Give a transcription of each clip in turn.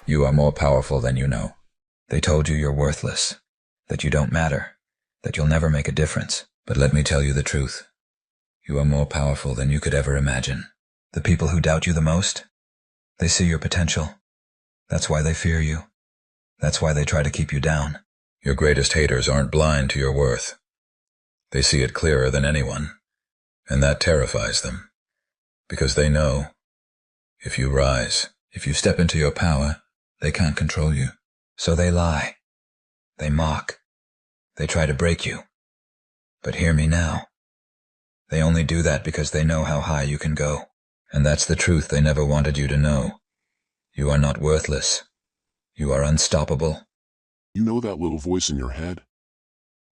You are more powerful than you know. They told you you're worthless, that you don't matter, that you'll never make a difference. But let me tell you the truth. You are more powerful than you could ever imagine. The people who doubt you the most, they see your potential. That's why they fear you. That's why they try to keep you down. Your greatest haters aren't blind to your worth. They see it clearer than anyone, and that terrifies them. Because they know, if you rise, if you step into your power, they can't control you. So they lie. They mock. They try to break you. But hear me now. They only do that because they know how high you can go. And that's the truth they never wanted you to know. You are not worthless. You are unstoppable. You know that little voice in your head?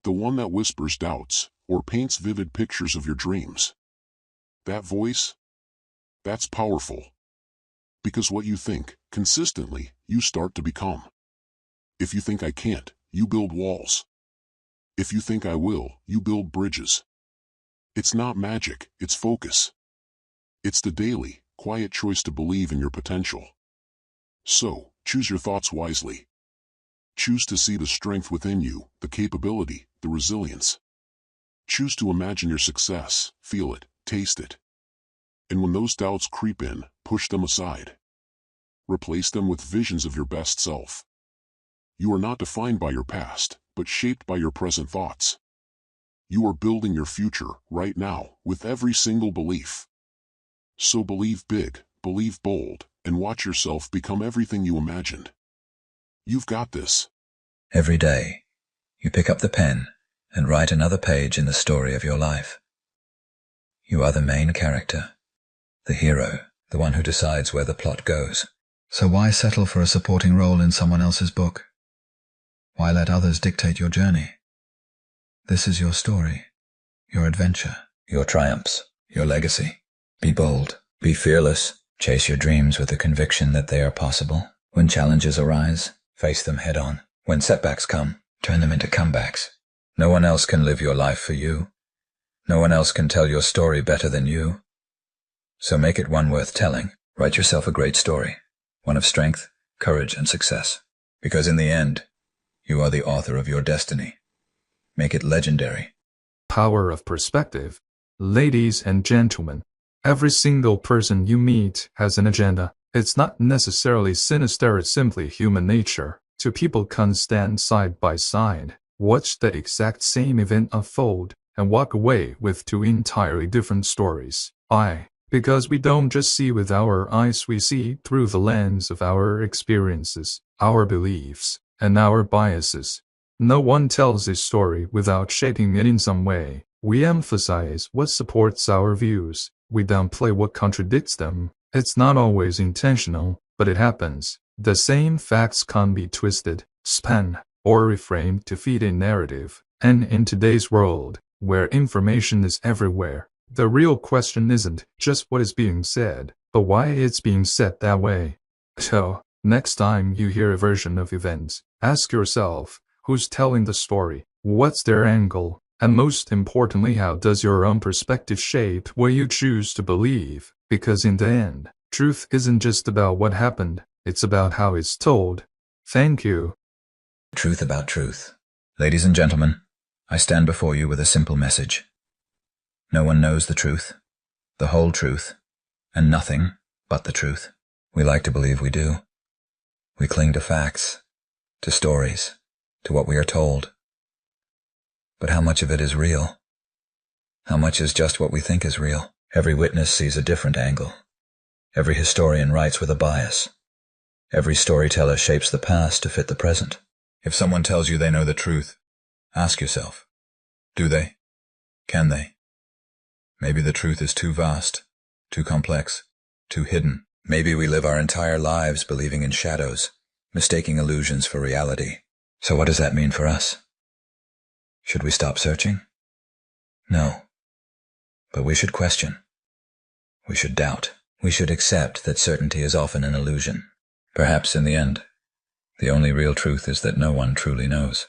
The one that whispers doubts or paints vivid pictures of your dreams. That voice? That's powerful. Because what you think, consistently, you start to become. If you think I can't, you build walls. If you think I will, you build bridges. It's not magic, it's focus. It's the daily, quiet choice to believe in your potential. So, choose your thoughts wisely. Choose to see the strength within you, the capability, the resilience. Choose to imagine your success, feel it, taste it. And when those doubts creep in, push them aside. Replace them with visions of your best self. You are not defined by your past, but shaped by your present thoughts. You are building your future, right now, with every single belief. So believe big, believe bold, and watch yourself become everything you imagined. You've got this. Every day, you pick up the pen and write another page in the story of your life. You are the main character, the hero, the one who decides where the plot goes. So why settle for a supporting role in someone else's book? Why let others dictate your journey? This is your story, your adventure, your triumphs, your legacy. Be bold, be fearless, chase your dreams with the conviction that they are possible. When challenges arise, face them head on. When setbacks come, turn them into comebacks. No one else can live your life for you. No one else can tell your story better than you. So make it one worth telling. Write yourself a great story, one of strength, courage, and success. Because in the end, you are the author of your destiny. Make it legendary. Power of perspective. Ladies and gentlemen, every single person you meet has an agenda. It's not necessarily sinister, it's simply human nature. Two people can stand side by side, watch the exact same event unfold, and walk away with two entirely different stories. Why? Because we don't just see with our eyes, we see through the lens of our experiences, our beliefs, and our biases. No one tells this story without shaping it in some way. We emphasize what supports our views. We downplay what contradicts them. It's not always intentional, but it happens. The same facts can be twisted, spun, or reframed to feed a narrative. And in today's world, where information is everywhere, the real question isn't just what is being said, but why it's being said that way. So, next time you hear a version of events, ask yourself, who's telling the story? What's their angle? And most importantly, how does your own perspective shape what you choose to believe? Because in the end, truth isn't just about what happened, it's about how it's told. Thank you. Truth about truth. Ladies and gentlemen, I stand before you with a simple message. No one knows the truth, the whole truth, and nothing but the truth. We like to believe we do. We cling to facts, to stories, to what we are told. But how much of it is real? How much is just what we think is real? Every witness sees a different angle. Every historian writes with a bias. Every storyteller shapes the past to fit the present. If someone tells you they know the truth, ask yourself, do they? Can they? Maybe the truth is too vast, too complex, too hidden. Maybe we live our entire lives believing in shadows, mistaking illusions for reality. So what does that mean for us? Should we stop searching? No. But we should question. We should doubt. We should accept that certainty is often an illusion. Perhaps in the end, the only real truth is that no one truly knows.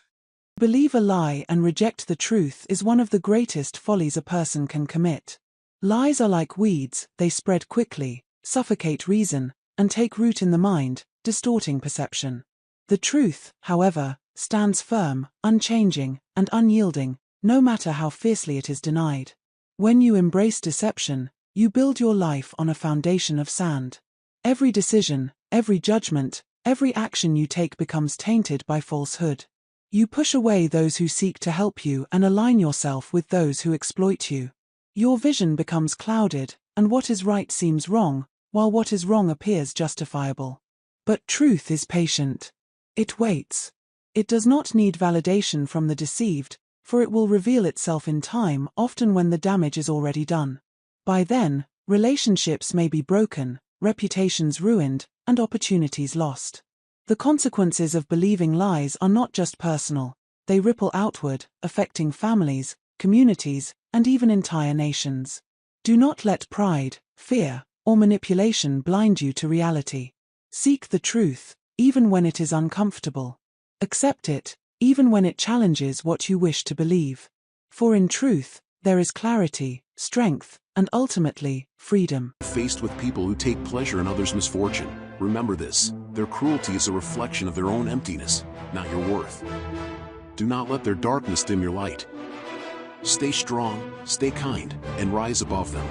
Believe a lie and reject the truth is one of the greatest follies a person can commit. Lies are like weeds, they spread quickly, suffocate reason, and take root in the mind, distorting perception. The truth, however, stands firm, unchanging, and unyielding, no matter how fiercely it is denied. When you embrace deception, you build your life on a foundation of sand. Every decision, every judgment, every action you take becomes tainted by falsehood. You push away those who seek to help you and align yourself with those who exploit you. Your vision becomes clouded, and what is right seems wrong, while what is wrong appears justifiable. But truth is patient. It waits. It does not need validation from the deceived, for it will reveal itself in time, often when the damage is already done. By then, relationships may be broken, reputations ruined, and opportunities lost. The consequences of believing lies are not just personal, they ripple outward, affecting families, communities, and even entire nations. Do not let pride, fear, or manipulation blind you to reality. Seek the truth, even when it is uncomfortable. Accept it, even when it challenges what you wish to believe. For in truth, there is clarity, strength, and ultimately, freedom. Faced with people who take pleasure in others' misfortune, remember this: their cruelty is a reflection of their own emptiness, not your worth. Do not let their darkness dim your light. Stay strong, stay kind, and rise above them.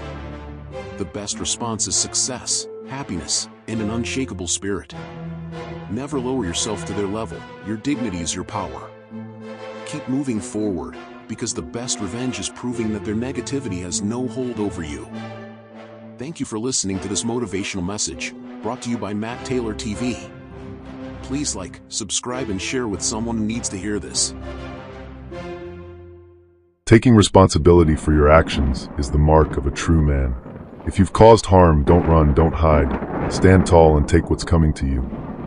The best response is success, happiness, and an unshakable spirit. Never lower yourself to their level. Your dignity is your power. Keep moving forward, because the best revenge is proving that their negativity has no hold over you. Thank you for listening to this motivational message, brought to you by MattTaylorTV. Please like, subscribe, and share with someone who needs to hear this. Taking responsibility for your actions is the mark of a true man. If you've caused harm, don't run, don't hide. Stand tall and take what's coming to you.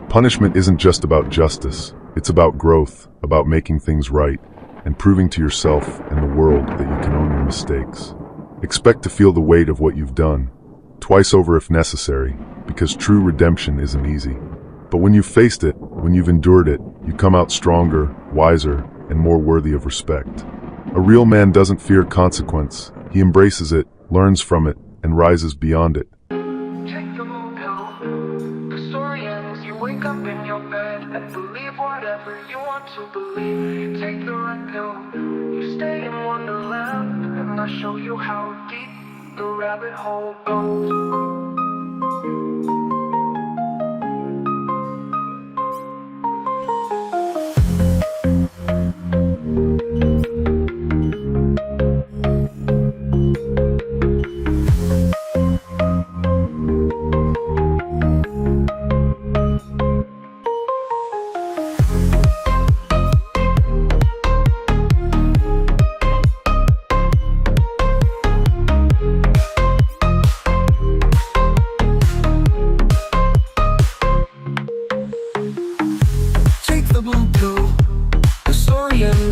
Punishment isn't just about justice. It's about growth, about making things right, and proving to yourself and the world that you can own your mistakes. Expect to feel the weight of what you've done, twice over if necessary, because true redemption isn't easy. But when you've faced it, when you've endured it, you come out stronger, wiser, and more worthy of respect. A real man doesn't fear consequence. He embraces it, learns from it, and rises beyond it. Take the blue pill. The story ends, you wake up in your bed and believe whatever you want to believe. Take the red pill. You stay in Wonderland, and I show you how deep the rabbit hole goes.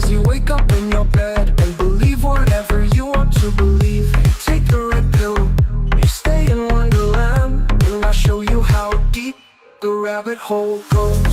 You wake up in your bed and believe whatever you want to believe. Take the red pill, you stay in Wonderland, and I'll show you how deep the rabbit hole goes.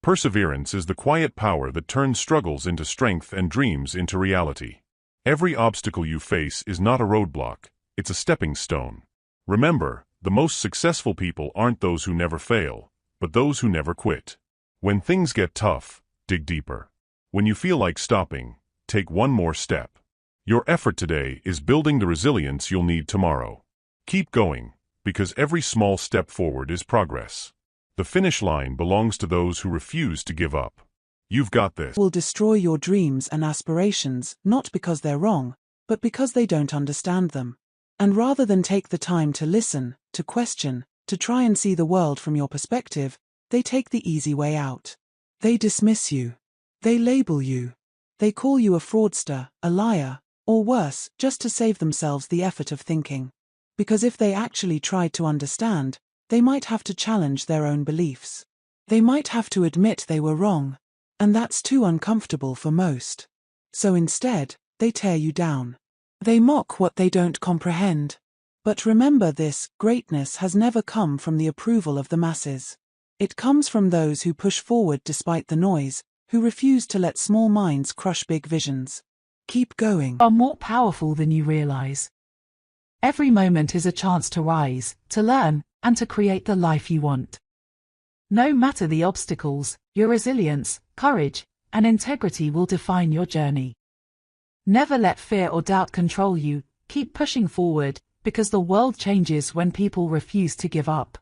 Perseverance is the quiet power that turns struggles into strength and dreams into reality. Every obstacle you face is not a roadblock, it's a stepping stone. Remember, the most successful people aren't those who never fail, but those who never quit. When things get tough, dig deeper. When you feel like stopping, take one more step. Your effort today is building the resilience you'll need tomorrow. Keep going, because every small step forward is progress. The finish line belongs to those who refuse to give up. You've got this. Will destroy your dreams and aspirations, not because they're wrong, but because they don't understand them. And rather than take the time to listen, to question, to try and see the world from your perspective, they take the easy way out. They dismiss you. They label you. They call you a fraudster, a liar, or worse, just to save themselves the effort of thinking. Because if they actually tried to understand, they might have to challenge their own beliefs. They might have to admit they were wrong, and that's too uncomfortable for most. So instead, they tear you down. They mock what they don't comprehend. But remember this, greatness has never come from the approval of the masses. It comes from those who push forward despite the noise, who refuse to let small minds crush big visions. Keep going. Are more powerful than you realize. Every moment is a chance to rise, to learn, and to create the life you want. No matter the obstacles, your resilience, courage, and integrity will define your journey. Never let fear or doubt control you. Keep pushing forward, because the world changes when people refuse to give up.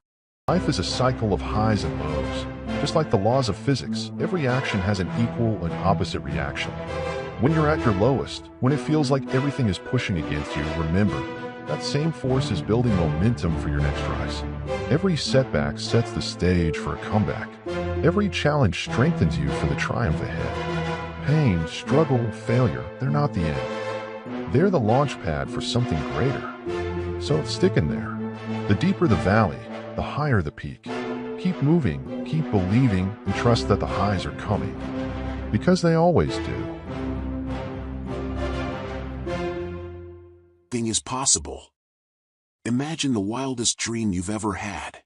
Life is a cycle of highs and lows. Just like the laws of physics, every action has an equal and opposite reaction. When you're at your lowest, when it feels like everything is pushing against you, remember, that same force is building momentum for your next rise. Every setback sets the stage for a comeback. Every challenge strengthens you for the triumph ahead. Pain, struggle, failure, they're not the end. They're the launch pad for something greater. So stick in there. The deeper the valley, the higher the peak. Keep moving, keep believing, and trust that the highs are coming. Because they always do. Thing is possible. Imagine the wildest dream you've ever had.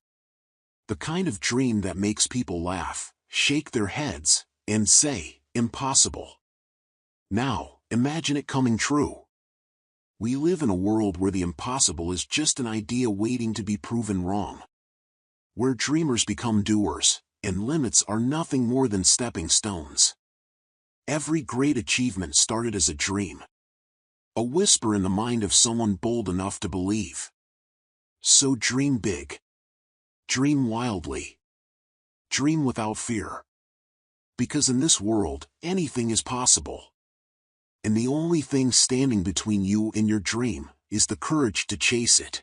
The kind of dream that makes people laugh, shake their heads, and say, impossible. Now, imagine it coming true. We live in a world where the impossible is just an idea waiting to be proven wrong. Where dreamers become doers, and limits are nothing more than stepping stones. Every great achievement started as a dream. A whisper in the mind of someone bold enough to believe. So dream big. Dream wildly. Dream without fear. Because in this world, anything is possible. And the only thing standing between you and your dream is the courage to chase it.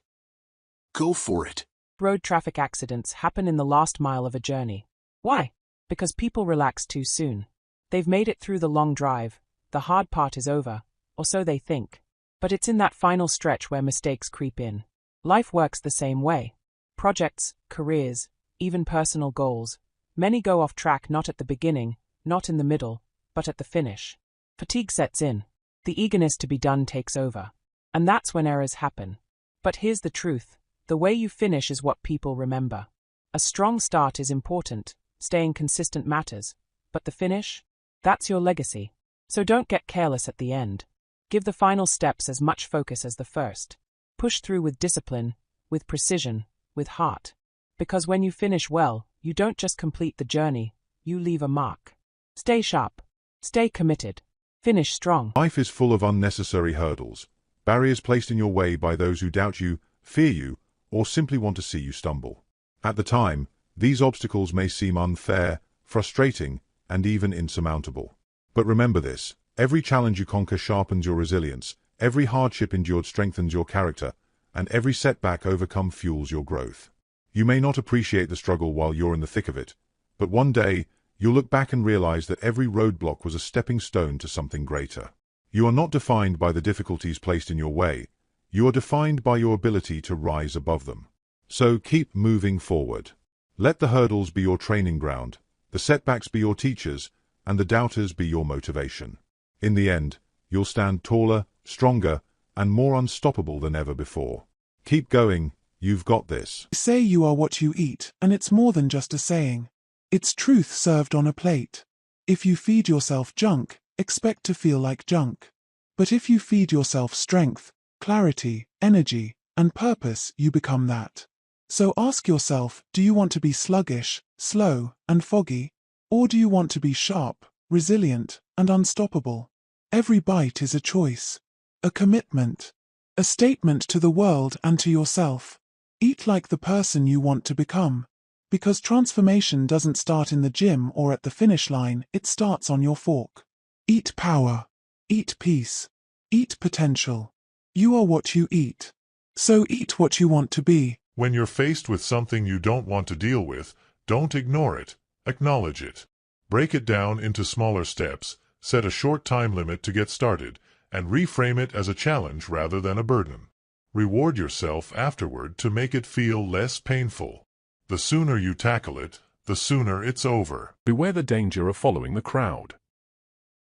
Go for it. Road traffic accidents happen in the last mile of a journey. Why? Because people relax too soon. They've made it through the long drive, the hard part is over, or so they think. But it's in that final stretch where mistakes creep in. Life works the same way. Projects, careers, even personal goals. Many go off track not at the beginning, not in the middle, but at the finish. Fatigue sets in. The eagerness to be done takes over. And that's when errors happen. But here's the truth. The way you finish is what people remember. A strong start is important, staying consistent matters. But the finish? That's your legacy. So don't get careless at the end. Give the final steps as much focus as the first. Push through with discipline, with precision, with heart. Because when you finish well, you don't just complete the journey, you leave a mark. Stay sharp. Stay committed. Finish strong. Life is full of unnecessary hurdles, barriers placed in your way by those who doubt you, fear you, or simply want to see you stumble. At the time, these obstacles may seem unfair, frustrating, and even insurmountable. But remember this, every challenge you conquer sharpens your resilience, every hardship endured strengthens your character, and every setback overcome fuels your growth. You may not appreciate the struggle while you're in the thick of it, but one day, you'll look back and realize that every roadblock was a stepping stone to something greater. You are not defined by the difficulties placed in your way, you are defined by your ability to rise above them. So keep moving forward. Let the hurdles be your training ground, the setbacks be your teachers, and the doubters be your motivation. In the end, you'll stand taller, stronger, and more unstoppable than ever before. Keep going, you've got this. Say you are what you eat, and it's more than just a saying. It's truth served on a plate. If you feed yourself junk, expect to feel like junk. But if you feed yourself strength, clarity, energy, and purpose, you become that. So ask yourself, do you want to be sluggish, slow, and foggy? Or do you want to be sharp, resilient, and unstoppable? Every bite is a choice, a commitment, a statement to the world and to yourself. Eat like the person you want to become. Because transformation doesn't start in the gym or at the finish line, it starts on your fork. Eat power. Eat peace. Eat potential. You are what you eat. So eat what you want to be. When you're faced with something you don't want to deal with, don't ignore it. Acknowledge it. Break it down into smaller steps, set a short time limit to get started, and reframe it as a challenge rather than a burden. Reward yourself afterward to make it feel less painful. The sooner you tackle it, the sooner it's over. Beware the danger of following the crowd.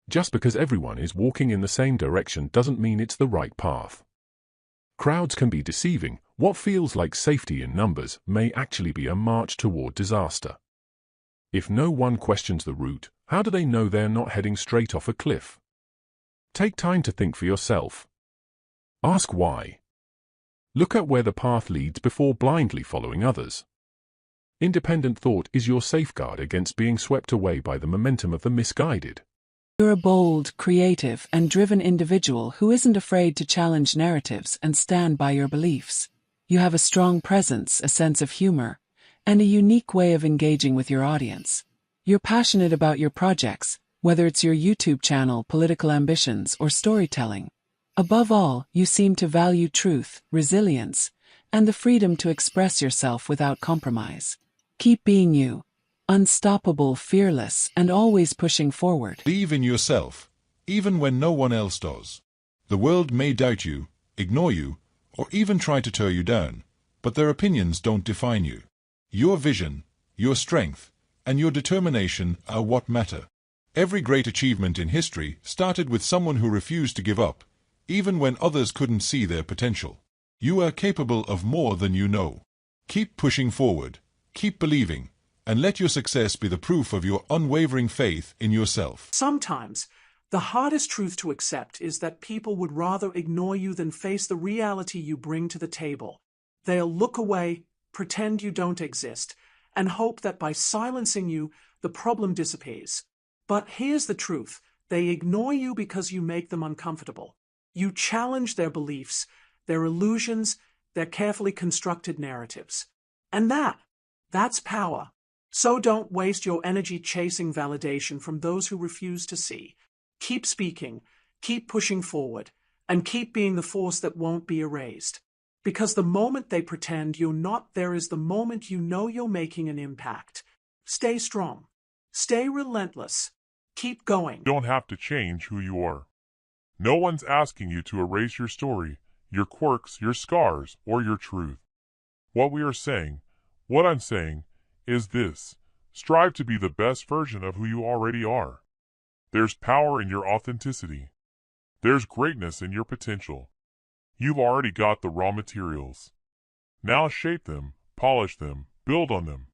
Just because everyone is walking in the same direction doesn't mean it's the right path. Crowds can be deceiving. What feels like safety in numbers may actually be a march toward disaster. If no one questions the route, how do they know they're not heading straight off a cliff? Take time to think for yourself. Ask why. Look at where the path leads before blindly following others. Independent thought is your safeguard against being swept away by the momentum of the misguided. You're a bold, creative, and driven individual who isn't afraid to challenge narratives and stand by your beliefs. You have a strong presence, a sense of humor, and a unique way of engaging with your audience. You're passionate about your projects, whether it's your YouTube channel, political ambitions, or storytelling. Above all, you seem to value truth, resilience, and the freedom to express yourself without compromise. Keep being you, unstoppable, fearless, and always pushing forward. Believe in yourself, even when no one else does. The world may doubt you, ignore you, or even try to tear you down, but their opinions don't define you. Your vision, your strength, and your determination are what matter. Every great achievement in history started with someone who refused to give up, even when others couldn't see their potential. You are capable of more than you know. Keep pushing forward, keep believing, and let your success be the proof of your unwavering faith in yourself. Sometimes, the hardest truth to accept is that people would rather ignore you than face the reality you bring to the table. They'll look away, pretend you don't exist, and hope that by silencing you, the problem disappears. But here's the truth. They ignore you because you make them uncomfortable. You challenge their beliefs, their illusions, their carefully constructed narratives. And that's power. So don't waste your energy chasing validation from those who refuse to see. Keep speaking, keep pushing forward, and keep being the force that won't be erased. Because the moment they pretend you're not there is the moment you know you're making an impact. Stay strong. Stay relentless. Keep going. You don't have to change who you are. No one's asking you to erase your story, your quirks, your scars, or your truth. What I'm saying, is this: strive to be the best version of who you already are. There's power in your authenticity. There's greatness in your potential. You've already got the raw materials. Now shape them, polish them, build on them.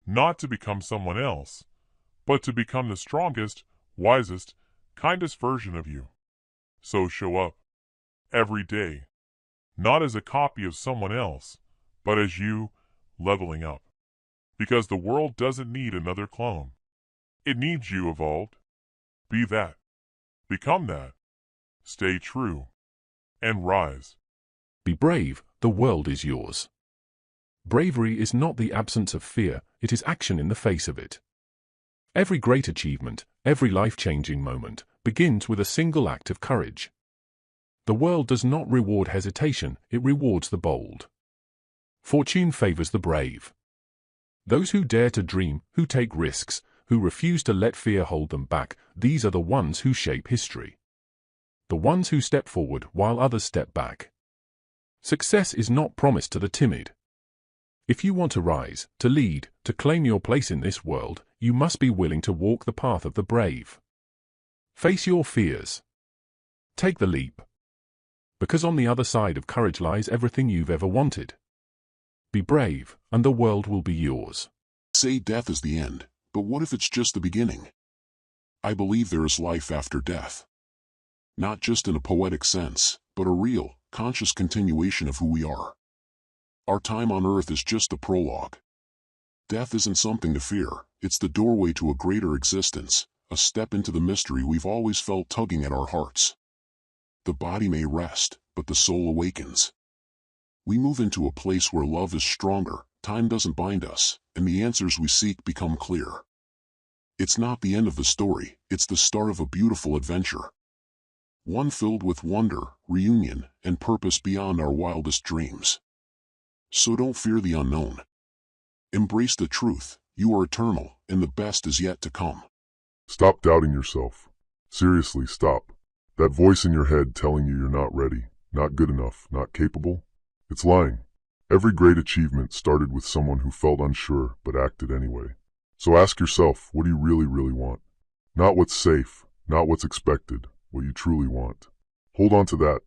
Not to become someone else, but to become the strongest, wisest, kindest version of you. So show up every day, not as a copy of someone else, but as you, leveling up. Because the world doesn't need another clone. It needs you evolved. Be that. Become that. Stay true. And rise. Be brave. The world is yours. Bravery is not the absence of fear, it is action in the face of it. Every great achievement, every life-changing moment, begins with a single act of courage. The world does not reward hesitation, it rewards the bold. Fortune favors the brave. Those who dare to dream, who take risks, who refuse to let fear hold them back, these are the ones who shape history. The ones who step forward while others step back. Success is not promised to the timid. If you want to rise, to lead, to claim your place in this world, you must be willing to walk the path of the brave. Face your fears. Take the leap. Because on the other side of courage lies everything you've ever wanted. Be brave, and the world will be yours. Say death is the end, but what if it's just the beginning? I believe there is life after death. Not just in a poetic sense, but a real, conscious continuation of who we are. Our time on earth is just a prologue. Death isn't something to fear, it's the doorway to a greater existence, a step into the mystery we've always felt tugging at our hearts. The body may rest, but the soul awakens. We move into a place where love is stronger, time doesn't bind us, and the answers we seek become clear. It's not the end of the story, it's the start of a beautiful adventure. One filled with wonder, reunion, and purpose beyond our wildest dreams. So don't fear the unknown. Embrace the truth, you are eternal, and the best is yet to come. Stop doubting yourself. Seriously, stop. That voice in your head telling you you're not ready, not good enough, not capable, it's lying. Every great achievement started with someone who felt unsure but acted anyway. So ask yourself, what do you really want? Not what's safe, not what's expected, what you truly want. Hold on to that,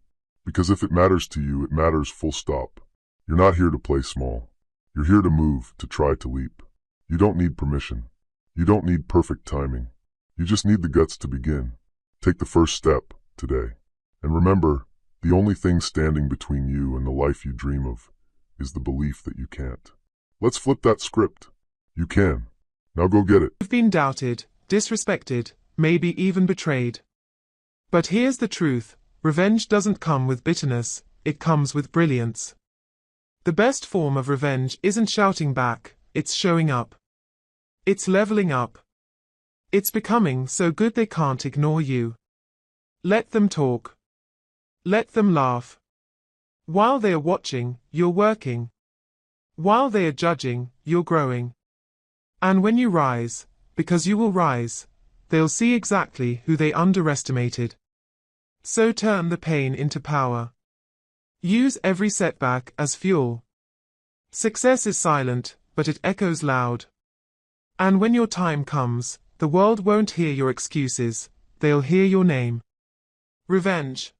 because if it matters to you, it matters full stop. You're not here to play small. You're here to move, to try to leap. You don't need permission. You don't need perfect timing. You just need the guts to begin. Take the first step today. And remember, the only thing standing between you and the life you dream of is the belief that you can't. Let's flip that script. You can. Now go get it. You've been doubted, disrespected, maybe even betrayed. But here's the truth. Revenge doesn't come with bitterness, it comes with brilliance. The best form of revenge isn't shouting back, it's showing up. It's leveling up. It's becoming so good they can't ignore you. Let them talk. Let them laugh. While they are watching, you're working. While they are judging, you're growing. And when you rise, because you will rise, they'll see exactly who they underestimated. So turn the pain into power. Use every setback as fuel. Success is silent, but it echoes loud. And when your time comes, the world won't hear your excuses, they'll hear your name. Revenge.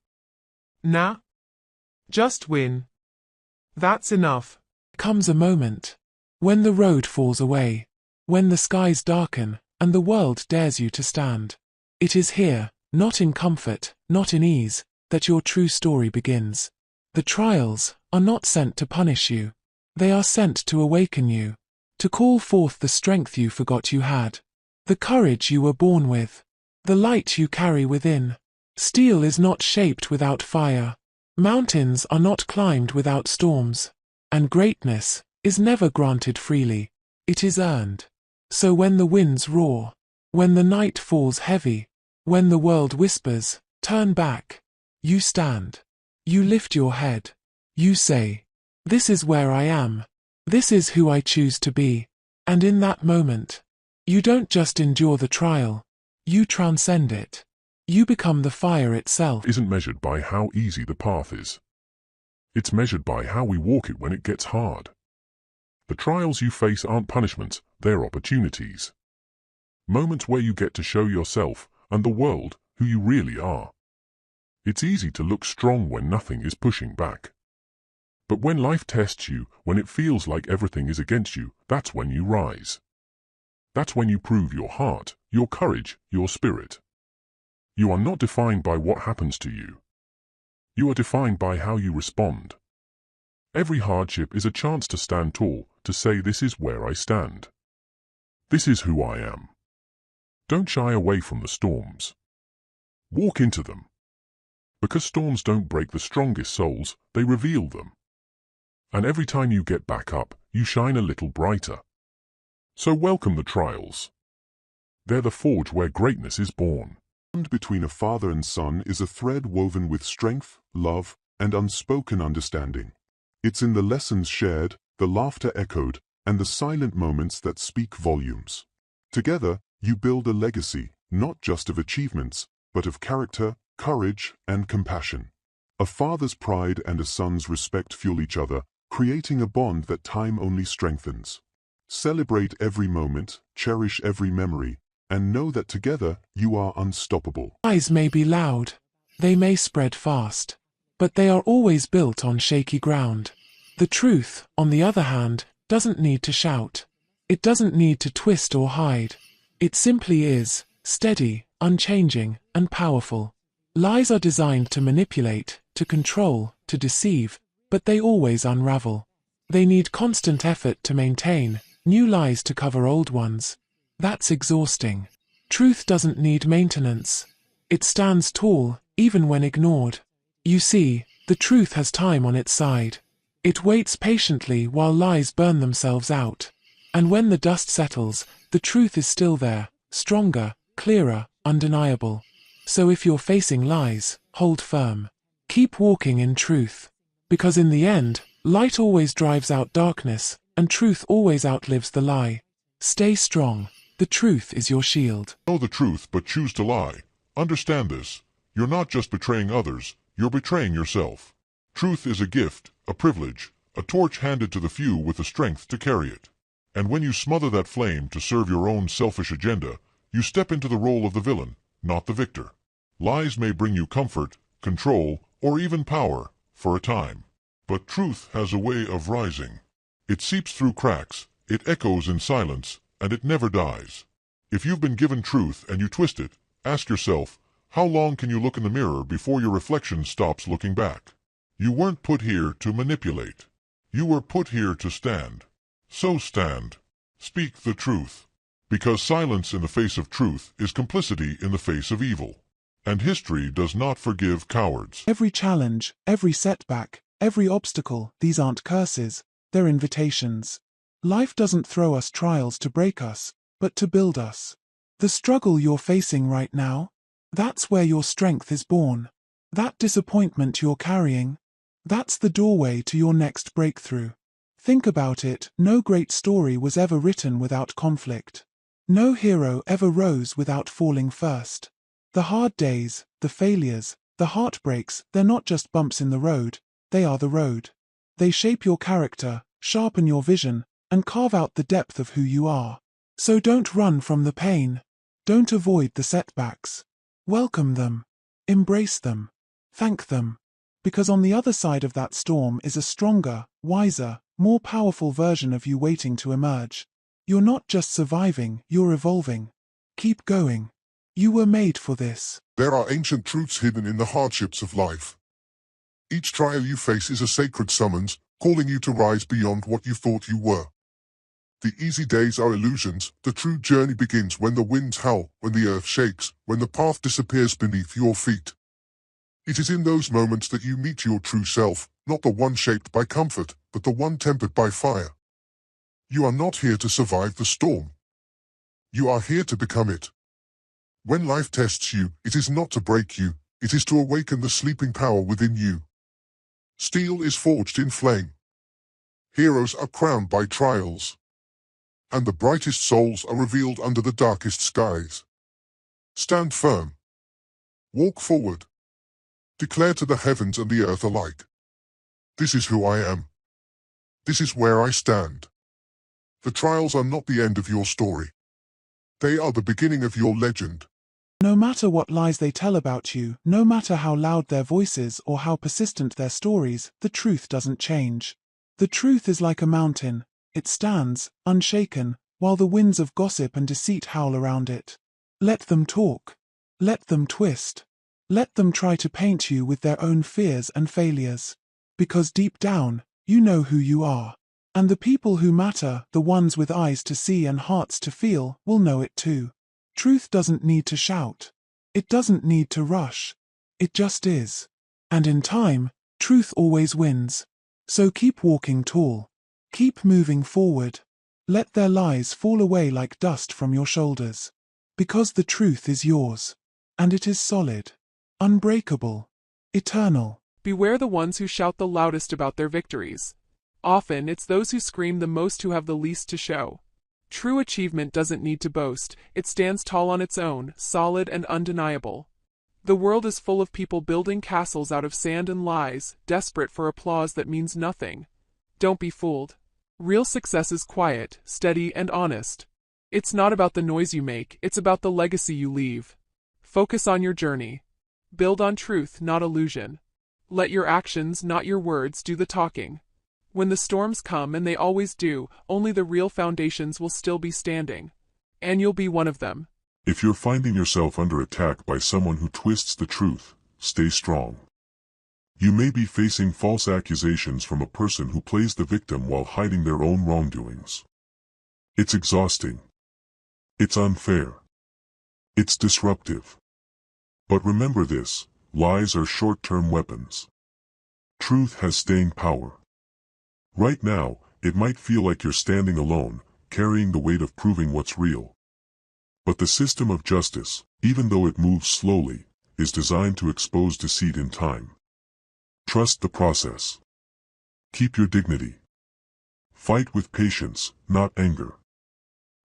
Nah. Just win. That's enough. Comes a moment when the road falls away, when the skies darken, and the world dares you to stand. It is here, not in comfort, not in ease, that your true story begins. The trials are not sent to punish you. They are sent to awaken you, to call forth the strength you forgot you had, the courage you were born with, the light you carry within. Steel is not shaped without fire. Mountains are not climbed without storms. And greatness is never granted freely. It is earned. So when the winds roar, when the night falls heavy, when the world whispers, turn back, you stand. You lift your head. You say, this is where I am. This is who I choose to be. And in that moment, you don't just endure the trial. You transcend it. You become the fire itself. Isn't measured by how easy the path is. It's measured by how we walk it when it gets hard. The trials you face aren't punishments, they're opportunities. Moments where you get to show yourself and the world who you really are. It's easy to look strong when nothing is pushing back. But when life tests you, when it feels like everything is against you, that's when you rise. That's when you prove your heart, your courage, your spirit. You are not defined by what happens to you. You are defined by how you respond. Every hardship is a chance to stand tall, to say this is where I stand. This is who I am. Don't shy away from the storms. Walk into them. Because storms don't break the strongest souls, they reveal them. And every time you get back up, you shine a little brighter. So welcome the trials. They're the forge where greatness is born. The bond between a father and son is a thread woven with strength, love, and unspoken understanding. It's in the lessons shared, the laughter echoed, and the silent moments that speak volumes. Together, you build a legacy, not just of achievements, but of character, courage, and compassion. A father's pride and a son's respect fuel each other, creating a bond that time only strengthens. Celebrate every moment, cherish every memory, and know that together you are unstoppable. Lies may be loud, they may spread fast, but they are always built on shaky ground. The truth, on the other hand, doesn't need to shout. It doesn't need to twist or hide. It simply is, steady, unchanging, and powerful. Lies are designed to manipulate, to control, to deceive, but they always unravel. They need constant effort to maintain, new lies to cover old ones. That's exhausting. Truth doesn't need maintenance. It stands tall, even when ignored. You see, the truth has time on its side. It waits patiently while lies burn themselves out. And when the dust settles, the truth is still there, stronger, clearer, undeniable. So if you're facing lies, hold firm. Keep walking in truth. Because in the end, light always drives out darkness, and truth always outlives the lie. Stay strong. The truth is your shield. Know the truth, but choose to lie. Understand this. You're not just betraying others, you're betraying yourself. Truth is a gift, a privilege, a torch handed to the few with the strength to carry it. And when you smother that flame to serve your own selfish agenda, you step into the role of the villain, not the victor. Lies may bring you comfort, control, or even power, for a time. But truth has a way of rising. It seeps through cracks, it echoes in silence, and it never dies. If you've been given truth and you twist it, ask yourself, how long can you look in the mirror before your reflection stops looking back? You weren't put here to manipulate. You were put here to stand. So stand. Speak the truth. Because silence in the face of truth is complicity in the face of evil. And history does not forgive cowards. Every challenge, every setback, every obstacle, these aren't curses, they're invitations. Life doesn't throw us trials to break us, but to build us. The struggle you're facing right now, that's where your strength is born. That disappointment you're carrying, that's the doorway to your next breakthrough. Think about it, no great story was ever written without conflict. No hero ever rose without falling first. The hard days, the failures, the heartbreaks, they're not just bumps in the road, they are the road. They shape your character, sharpen your vision, and carve out the depth of who you are. So don't run from the pain. Don't avoid the setbacks. Welcome them. Embrace them. Thank them. Because on the other side of that storm is a stronger, wiser, more powerful version of you waiting to emerge. You're not just surviving, you're evolving. Keep going. You were made for this. There are ancient truths hidden in the hardships of life. Each trial you face is a sacred summons, calling you to rise beyond what you thought you were. The easy days are illusions. The true journey begins when the winds howl, when the earth shakes, when the path disappears beneath your feet. It is in those moments that you meet your true self, not the one shaped by comfort, but the one tempered by fire. You are not here to survive the storm. You are here to become it. When life tests you, it is not to break you, it is to awaken the sleeping power within you. Steel is forged in flame. Heroes are crowned by trials. And the brightest souls are revealed under the darkest skies. Stand firm. Walk forward. Declare to the heavens and the earth alike. This is who I am. This is where I stand. The trials are not the end of your story. They are the beginning of your legend. No matter what lies they tell about you, no matter how loud their voices or how persistent their stories, the truth doesn't change. The truth is like a mountain. It stands, unshaken, while the winds of gossip and deceit howl around it. Let them talk. Let them twist. Let them try to paint you with their own fears and failures. Because deep down, you know who you are. And the people who matter, the ones with eyes to see and hearts to feel, will know it too. Truth doesn't need to shout. It doesn't need to rush. It just is. And in time, truth always wins. So keep walking tall. Keep moving forward. Let their lies fall away like dust from your shoulders. Because the truth is yours. And it is solid. Unbreakable. Eternal. Beware the ones who shout the loudest about their victories. Often, it's those who scream the most who have the least to show. True achievement doesn't need to boast, it stands tall on its own, solid and undeniable. The world is full of people building castles out of sand and lies, desperate for applause that means nothing. Don't be fooled. Real success is quiet, steady, and honest. It's not about the noise you make, it's about the legacy you leave. Focus on your journey. Build on truth, not illusion. Let your actions, not your words, do the talking. When the storms come, and they always do, only the real foundations will still be standing. And you'll be one of them. If you're finding yourself under attack by someone who twists the truth, stay strong. You may be facing false accusations from a person who plays the victim while hiding their own wrongdoings. It's exhausting. It's unfair. It's disruptive. But remember this, lies are short-term weapons. Truth has staying power. Right now, it might feel like you're standing alone, carrying the weight of proving what's real. But the system of justice, even though it moves slowly, is designed to expose deceit in time. Trust the process. Keep your dignity. Fight with patience, not anger.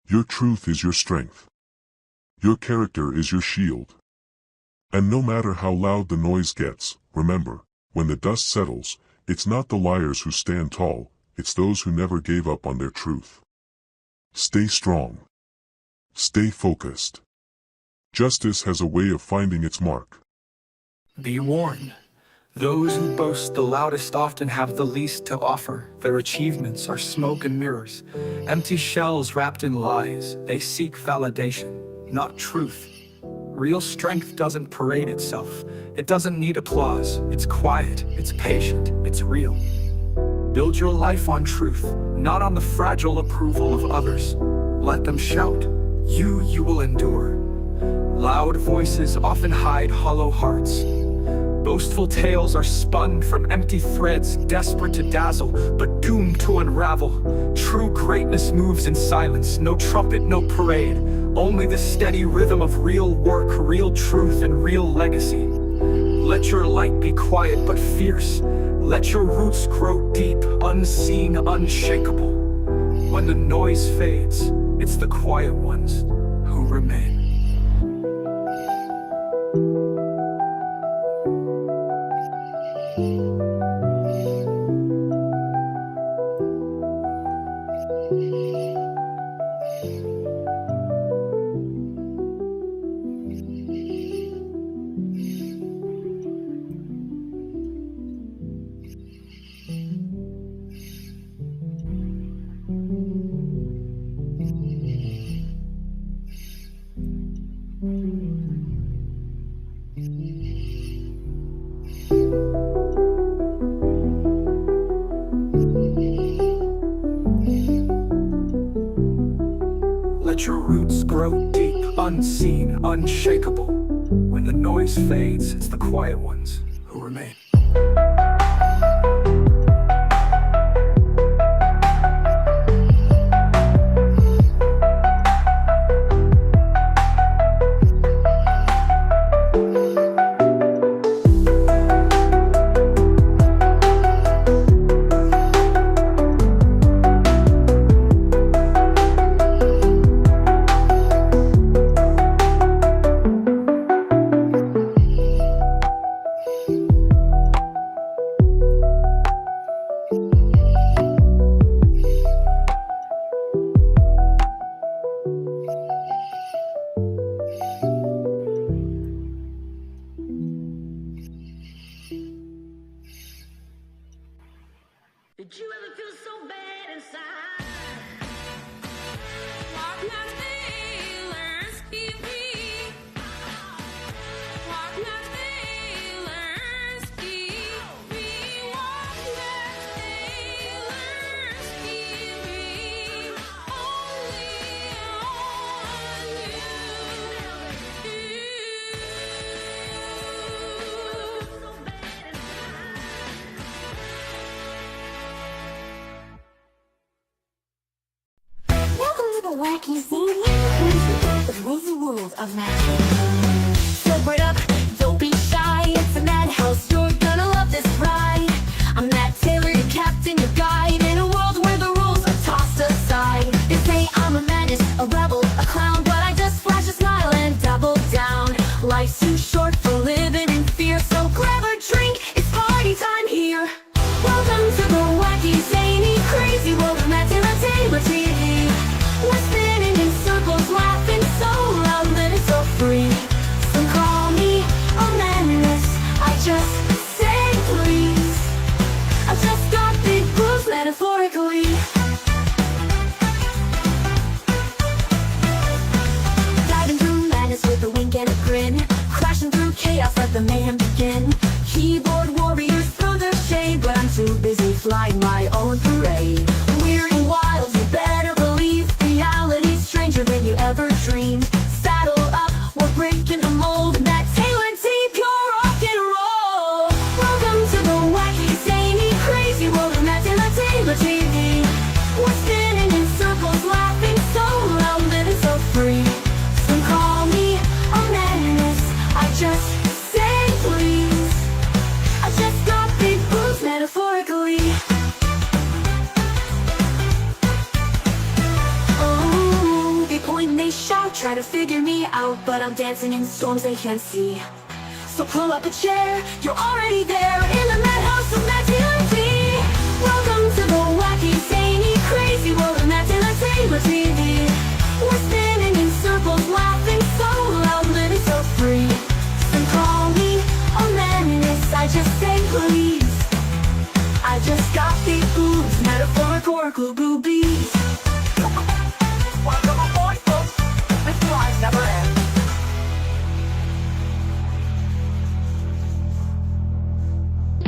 Your truth is your strength. Your character is your shield. And no matter how loud the noise gets, remember, when the dust settles, it's not the liars who stand tall, it's those who never gave up on their truth. Stay strong. Stay focused. Justice has a way of finding its mark. Be warned. Those who boast the loudest often have the least to offer. Their achievements are smoke and mirrors, empty shells wrapped in lies. They seek validation, not truth. Real strength doesn't parade itself. It doesn't need applause. It's quiet, it's patient, it's real. Build your life on truth, not on the fragile approval of others. Let them shout. You will endure. Loud voices often hide hollow hearts. Boastful tales are spun from empty threads, desperate to dazzle, but doomed to unravel. True greatness moves in silence, no trumpet, no parade. Only the steady rhythm of real work, real truth, and real legacy. Let your light be quiet but fierce. Let your roots grow deep, unseen, unshakable. When the noise fades, it's the quiet ones who remain. Let your roots grow deep, unseen, unshakable. When the noise fades, it's the quiet ones who remain. Did you ever feel so bad inside? Walk MattTaylor's TV. Walk MattTaylor's TV. Walk MattTaylor's TV. Only on Wacky, Zany, crazy, the crazy world of magic. Step right up, don't be shy. It's a madhouse, you're gonna love this ride. I'm Matt Taylor, your captain, your guide. In a world where the rules are tossed aside. They say I'm a menace, a rebel, a clown, but I just flash a smile and double down. Life's too short for living in fear, so grab a drink, it's party time here. Welcome to the wacky, zany, crazy world of MattTaylorTV. We're spinning in circles, laughing so loud that it's so free. So call me a menace, I just say please. I've just got big boobs, metaphorically. Diving through madness with a wink and a grin. Crashing through chaos, let the mayhem begin. Keyboard warriors throw their shade, but I'm too busy flying my own parade. Weird and wild, you better believe. Reality's stranger than you ever dreamed. Saddle up, we're breaking the mold. MattTaylorTV, pure rock and roll. Welcome to the wacky, zany, crazy world of MattTaylorTV. We're spinning in circles, laughing so loud that it's so free. So call me a menace, I just say please. I just got big boobs, metaphorically. They shout, try to figure me out, but I'm dancing in storms they can't see. So pull up a chair, you're already there in the madhouse of MattTaylorTV. Welcome to the wacky, zany, crazy world of MattTaylorTV. We're spinning in circles, laughing so loud that it's sparkle boobies. Welcome aboard, folks. This ride never ends.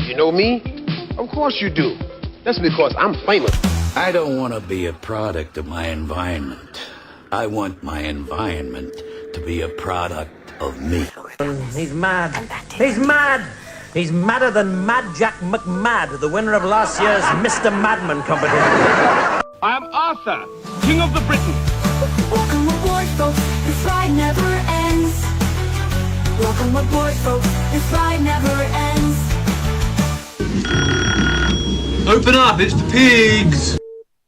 You know me? Of course you do. That's because I'm famous. I don't want to be a product of my environment. I want my environment to be a product of me. He's mad. He's mad. He's madder than Mad Jack McMad, the winner of last year's Mr. Madman competition. I am Arthur, King of the Britons. Welcome aboard, folks. This ride never ends. Welcome aboard, folks. This ride never ends. Open up, it's the pigs!